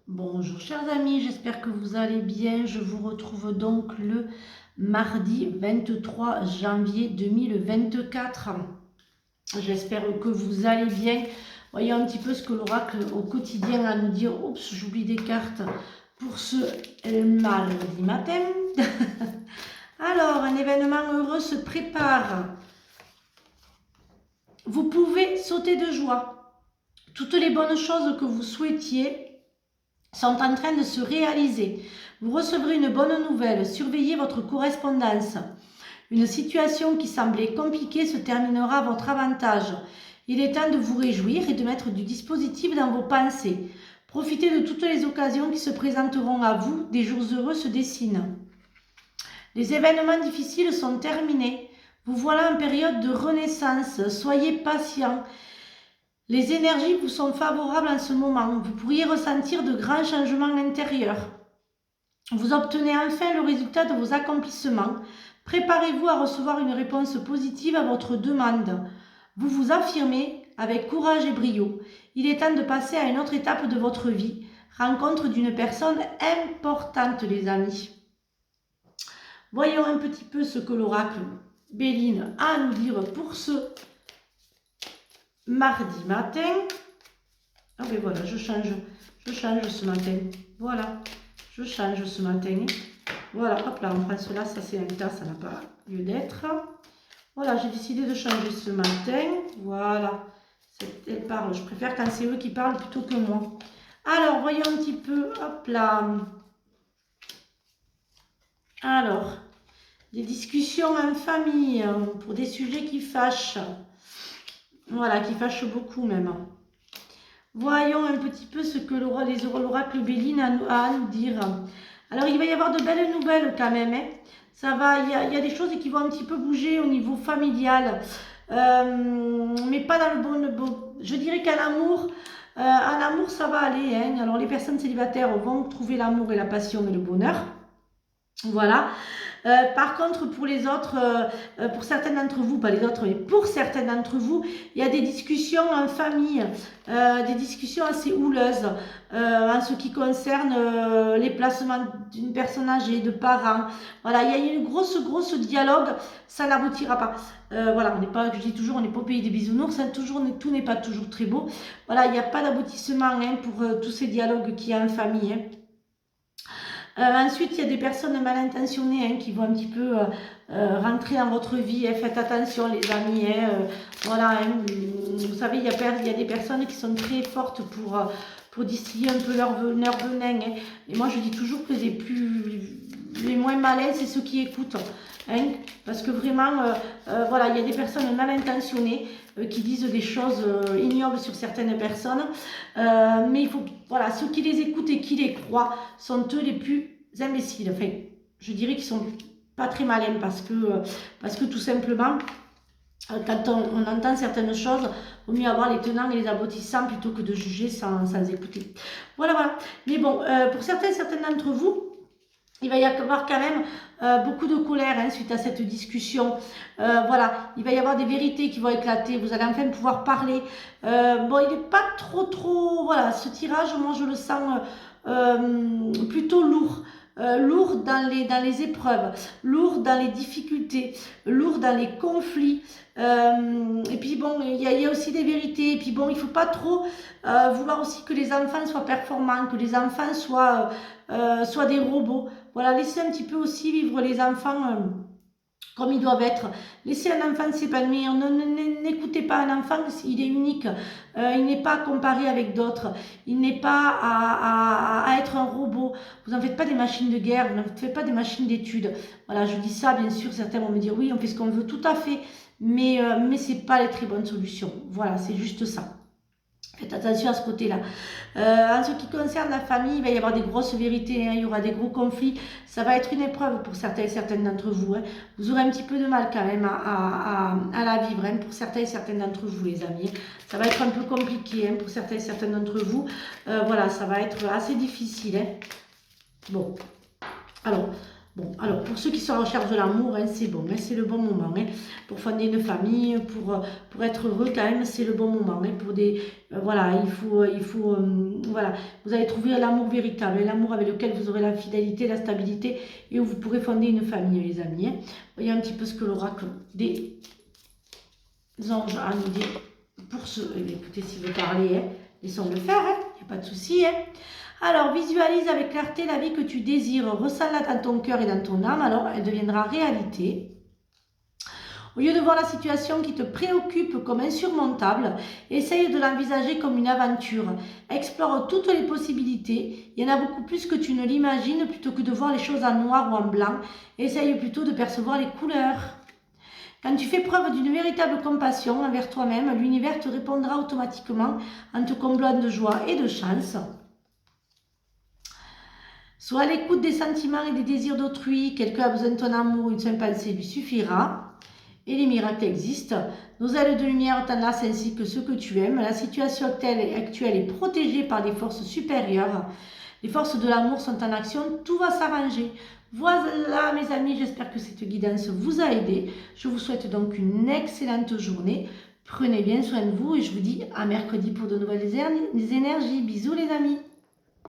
Bonjour chers amis, j'espère que vous allez bien. Je vous retrouve donc le mardi 23 janvier 2024. J'espère que vous allez bien. Voyons un petit peu ce que l'oracle au quotidien a à nous dire. Oups, j'oublie des cartes pour ce mardi matin. Alors, un événement heureux se prépare. Vous pouvez sauter de joie. Toutes les bonnes choses que vous souhaitiez sont en train de se réaliser. Vous recevrez une bonne nouvelle. Surveillez votre correspondance. Une situation qui semblait compliquée se terminera à votre avantage. Il est temps de vous réjouir et de mettre du dispositif dans vos pensées. Profitez de toutes les occasions qui se présenteront à vous. Des jours heureux se dessinent. Les événements difficiles sont terminés. Vous voilà en période de renaissance. Soyez patient. Les énergies vous sont favorables en ce moment. Vous pourriez ressentir de grands changements intérieurs. Vous obtenez enfin le résultat de vos accomplissements. Préparez-vous à recevoir une réponse positive à votre demande. Vous vous affirmez avec courage et brio. Il est temps de passer à une autre étape de votre vie. Rencontre d'une personne importante, les amis. Voyons un petit peu ce que l'oracle Béline a à nous dire pour ce mardi matin. Ah ben voilà, je change ce matin. Voilà, je change ce matin. Voilà, hop là, on prend cela, ça c'est un tas, ça n'a pas lieu d'être. Voilà, j'ai décidé de changer ce matin. Voilà, elle parle. Je préfère quand c'est eux qui parlent plutôt que moi. Alors, voyons un petit peu, hop là. Alors, des discussions en famille pour des sujets qui fâchent. Voilà, qui fâchent beaucoup même. Voyons un petit peu ce que l'oracle Béline a à nous dire. Alors, il va y avoir de belles nouvelles quand même. Hein. Ça va, il y a des choses qui vont un petit peu bouger au niveau familial. Mais pas dans le bon. Je dirais qu'en amour, ça va aller. Hein. Alors, les personnes célibataires vont trouver l'amour et la passion et le bonheur. Voilà. Par contre, pour les autres, pour certains d'entre vous, pas les autres, mais pour certains d'entre vous, il y a des discussions en famille, des discussions assez houleuses en ce qui concerne les placements d'une personne âgée, de parents. Voilà, il y a une grosse dialogue, ça n'aboutira pas. Voilà, on n'est pas, je dis toujours, on n'est pas au pays des bisounours, hein, tout n'est pas toujours très beau. Voilà, il n'y a pas d'aboutissement hein, pour tous ces dialogues qu'il y a en famille. Hein. Ensuite, il y a des personnes mal intentionnées hein, qui vont un petit peu rentrer dans votre vie. Hein. Faites attention, les amis. Hein, voilà, hein, vous savez, il y a des personnes qui sont très fortes pour distiller un peu leur venin. Hein. Et moi, je dis toujours que les moins malins, c'est ceux qui écoutent. Hein, parce que vraiment, voilà, il y a des personnes mal intentionnées qui disent des choses ignobles sur certaines personnes. Mais il faut, voilà, ceux qui les écoutent et qui les croient sont eux les plus imbéciles. Enfin, je dirais qu'ils sont pas très malins parce que tout simplement, quand on entend certaines choses, il vaut mieux avoir les tenants et les aboutissants plutôt que de juger sans écouter. Voilà. Mais bon, pour certains d'entre vous, il va y avoir quand même beaucoup de colère hein, suite à cette discussion. Voilà, il va y avoir des vérités qui vont éclater. Vous allez enfin pouvoir parler. Bon, il n'est pas trop... Voilà, ce tirage, moi je le sens plutôt lourd. Lourd dans les épreuves, lourd dans les difficultés, lourd dans les conflits. Et puis bon, il y a aussi des vérités. Et puis bon, il ne faut pas trop vouloir aussi que les enfants soient performants, que les enfants soient des robots. Voilà, laissez un petit peu aussi vivre les enfants comme ils doivent être. Laissez un enfant s'épanouir. N'écoutez pas un enfant, il est unique. Il n'est pas comparé avec d'autres. Il n'est pas à être un robot. Vous n'en faites pas des machines de guerre, vous n'en faites pas des machines d'études. Voilà, je dis ça, bien sûr, certains vont me dire oui, on fait ce qu'on veut, tout à fait. Mais ce n'est pas les très bonnes solutions. Voilà, c'est juste ça. Faites attention à ce côté-là. En ce qui concerne la famille, il va y avoir des grosses vérités, hein, il y aura des gros conflits. Ça va être une épreuve pour certaines d'entre vous. Hein. Vous aurez un petit peu de mal quand même à la vivre hein, pour certains d'entre vous, les amis. Ça va être un peu compliqué hein, pour certains d'entre vous. Voilà, ça va être assez difficile. Hein. Bon, alors, Bon, alors pour ceux qui sont en recherche de l'amour, hein, c'est bon, hein, c'est le bon moment. Hein, pour fonder une famille, pour être heureux quand même, c'est le bon moment. Hein, pour des, voilà, voilà, vous allez trouver l'amour véritable, hein, l'amour avec lequel vous aurez la fidélité, la stabilité et où vous pourrez fonder une famille, les amis. Hein. Voyez un petit peu ce que l'oracle des anges a nous dire pour ceux. Eh bien, écoutez, si vous parlez, hein, laissons le faire, il n'y a pas de souci. Hein. Alors, visualise avec clarté la vie que tu désires, ressens-la dans ton cœur et dans ton âme, alors elle deviendra réalité. Au lieu de voir la situation qui te préoccupe comme insurmontable, essaye de l'envisager comme une aventure. Explore toutes les possibilités. Il y en a beaucoup plus que tu ne l'imagines, plutôt que de voir les choses en noir ou en blanc. Essaye plutôt de percevoir les couleurs. Quand tu fais preuve d'une véritable compassion envers toi-même, l'univers te répondra automatiquement en te comblant de joie et de chance. Sois à l'écoute des sentiments et des désirs d'autrui. Quelqu'un a besoin de ton amour, une simple pensée lui suffira. Et les miracles existent. Nos ailes de lumière t'enlacent ainsi que ceux que tu aimes. La situation actuelle est protégée par des forces supérieures. Les forces de l'amour sont en action. Tout va s'arranger. Voilà mes amis, j'espère que cette guidance vous a aidé. Je vous souhaite donc une excellente journée. Prenez bien soin de vous et je vous dis à mercredi pour de nouvelles énergies. Bisous les amis.